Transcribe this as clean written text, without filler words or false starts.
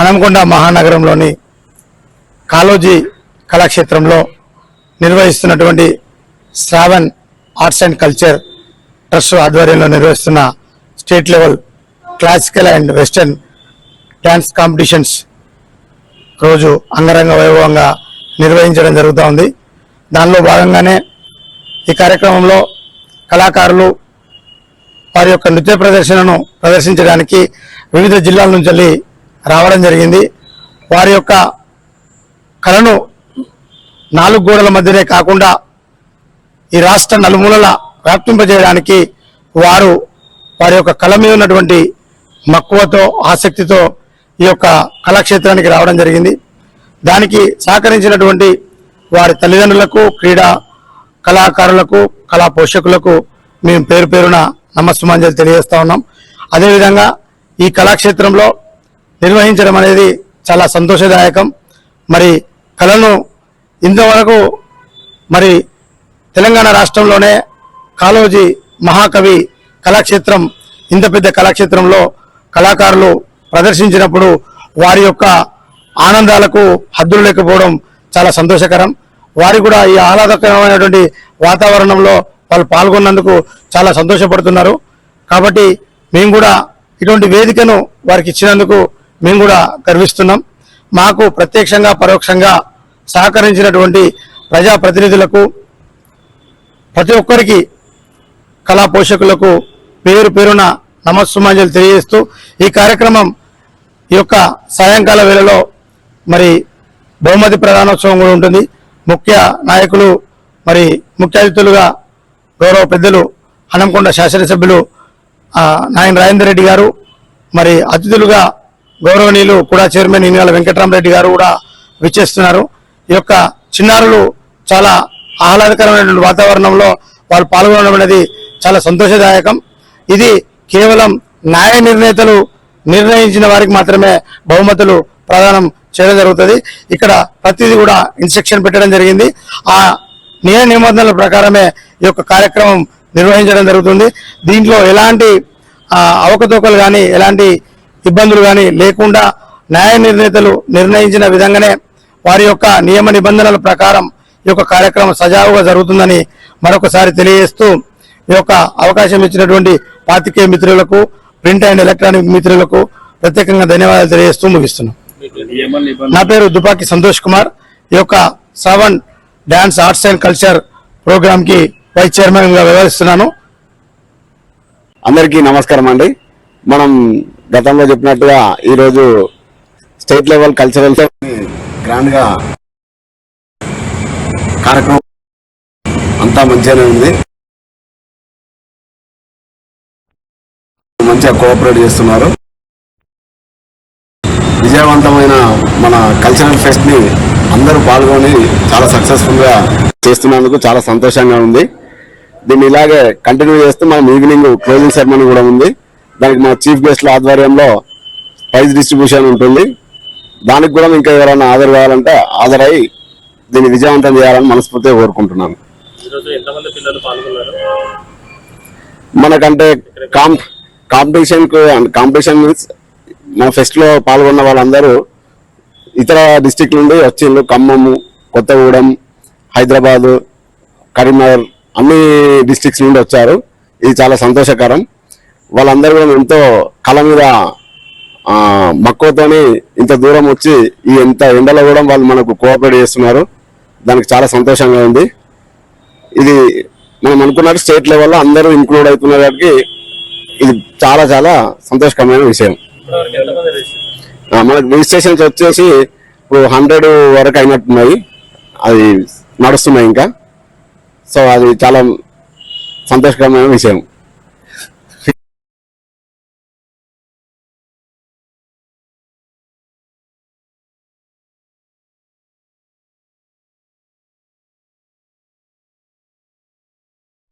హనంకొండ మహానగరంలోని కాళోజీ కళాక్షేత్రంలో నిర్వహిస్తున్నటువంటి Shravan arts and culture trust ఆధ్వర్యంలో నిర్వహిస్తున్న state level classical and western dance competitions రోజు అంగరంగ వైభవంగా నిర్వహించడం జరుగుతూ ఉంది. దానిలో భాగంగానే ఈ కార్యక్రమంలో కళాకారులు వారి యొక్క నృత్య ప్రదర్శనను ప్రదర్శించడానికి వివిధ జిల్లాల నుంచి రావడం జరిగింది. వారి యొక్క కళను 4 గోడల మధ్యనే కాకుండా ఈ రాష్ట్ర నలుమూలల వ్యాప్తింపజేయడానికి వారి యొక్క కళ మీద ఉన్నటువంటి మక్కువతో ఆసక్తితో ఈ యొక్క కళాక్షేత్రానికి రావడం జరిగింది. దానికి సహకరించినటువంటి వారి తల్లిదండ్రులకు, క్రీడా కళాకారులకు, కళా పోషకులకు మేము పేరు పేరున నమస్సుమాంజలి తెలియజేస్తా ఉన్నాం. అదేవిధంగా ఈ కళాక్షేత్రంలో నిర్వహించడం అనేది చాలా సంతోషదాయకం. మరి కళను ఇంతవరకు మరి తెలంగాణ రాష్ట్రంలోనే కాళోజీ మహాకవి కళాక్షేత్రం, ఇంత పెద్ద కళాక్షేత్రంలో కళాకారులు ప్రదర్శించినప్పుడు వారి యొక్క ఆనందాలకు హద్దులు లేకపోవడం చాలా సంతోషకరం. వారు కూడా ఈ ఆహ్లాదకరమైనటువంటి వాతావరణంలో వాళ్ళు పాల్గొన్నందుకు చాలా సంతోషపడుతున్నారు. కాబట్టి మేము కూడా ఇటువంటి వేదికను వారికి ఇచ్చినందుకు మేము కూడా గర్విస్తున్నాం. మాకు ప్రత్యక్షంగా పరోక్షంగా సహకరించినటువంటి ప్రజాప్రతినిధులకు, ప్రతి ఒక్కరికి, కళా పోషకులకు పేరు పేరున నమస్సుమాంజలి తెలియజేస్తూ ఈ కార్యక్రమం ఈ యొక్క సాయంకాల వేళలో మరి బహుమతి ప్రదానోత్సవం కూడా ఉంటుంది. ముఖ్య నాయకులు మరి ముఖ్య అతిథులుగా గౌరవ పెద్దలు హనంకొండ శాసనసభ్యులు నాయన రాజేందర్ రెడ్డి గారు, మరి అతిథులుగా గౌరవనీయులు కూడా చైర్మన్ ఇనియాల వెంకటరామరెడ్డి గారు కూడా విచ్చేస్తున్నారు. ఈ యొక్క చిన్నారులు చాలా ఆహ్లాదకరమైనటువంటి వాతావరణంలో వాళ్ళు పాల్గొనడం అనేది చాలా సంతోషదాయకం. ఇది కేవలం న్యాయ నిర్ణేతలు నిర్ణయించిన వారికి మాత్రమే బహుమతులు ప్రదానం చేయడం జరుగుతుంది. ఇక్కడ ప్రతిదీ కూడా ఇన్స్ట్రక్షన్ పెట్టడం జరిగింది. ఆ నియమ నిబంధనల ప్రకారమే ఈ యొక్క కార్యక్రమం నిర్వహించడం జరుగుతుంది. దీంట్లో ఎలాంటి అవకతవకలు కానీ, ఎలాంటి ఇబ్బందులు కానీ లేకుండా న్యాయ నిర్ణేతలు నిర్ణయించిన విధంగానే వారి యొక్క నియమ నిబంధనల ప్రకారం ఈ యొక్క కార్యక్రమం సజావుగా జరుగుతుందని మరొకసారి తెలియజేస్తూ ఈ యొక్క అవకాశం ఇచ్చినటువంటి పాత్రికేయ మిత్రులకు, ప్రింట్ అండ్ ఎలక్ట్రానిక్ మిత్రులకు ప్రత్యేకంగా ధన్యవాదాలు తెలియజేస్తూ ముగిస్తున్నాం. నా పేరు దుపాకి సంతోష్ కుమార్. ఈ యొక్క Shravan dance arts and culture program కి వైస్ చైర్మన్ గా వ్యవహరిస్తున్నాను. అందరికీ నమస్కారం అండి. మనం గతంలో చెప్పినట్టుగా ఈరోజు స్టేట్ లెవెల్ కల్చరల్ గ్రాండ్ గా కార్యక్రమం అంతా మంచిగానే ఉంది. మంచిగా కోఆపరేట్ చేస్తున్నారు. విజయవంతమైన మన కల్చరల్ ఫెస్ట్ ని అందరూ పాల్గొని చాలా సక్సెస్ఫుల్ గా చేస్తున్నందుకు చాలా సంతోషంగా ఉంది. దీన్ని ఇలాగే కంటిన్యూ చేస్తూ మనం ఈవినింగ్ క్లోజింగ్ సెరమనీ కూడా ఉంది. దానికి మా చీఫ్ గెస్ట్ల ఆధ్వర్యంలో ప్రైజ్ డిస్ట్రిబ్యూషన్ ఉంటుంది. దానికి కూడా ఇంకా ఎవరైనా హాజరు కావాలంటే హాజరై దీన్ని విజయవంతం చేయాలని మనస్ఫూర్తిగా కోరుకుంటున్నాను. మనకంటే కాంపిటీషన్ మీన్స్ మన ఫెస్ట్ లో పాల్గొన్న వాళ్ళందరూ ఇతర డిస్టిక్ నుండి వచ్చిండ్రు. ఖమ్మము, కొత్తగూడెం, హైదరాబాదు, కరీంనగర్ అన్ని డిస్ట్రిక్ట్స్ నుండి వచ్చారు. ఇది చాలా సంతోషకరం. వాళ్ళందరూ కూడా ఎంతో కళ మీద మక్కువతోని ఇంత దూరం వచ్చి ఈ ఎంత ఎండలో కూడా వాళ్ళు మనకు కోఆపరేట్ చేస్తున్నారు. దానికి చాలా సంతోషంగా ఉంది. ఇది మనం అనుకున్నట్టు స్టేట్ లెవెల్లో అందరూ ఇంక్లూడ్ అవుతున్నదానికి ఇది చాలా చాలా సంతోషకరమైన విషయం. మనకు రిజిస్ట్రేషన్స్ వచ్చేసి ఇప్పుడు 100 వరకు అయినట్టున్నాయి. అది నడుస్తున్నాయి ఇంకా. సో అది చాలా సంతోషకరమైన విషయం.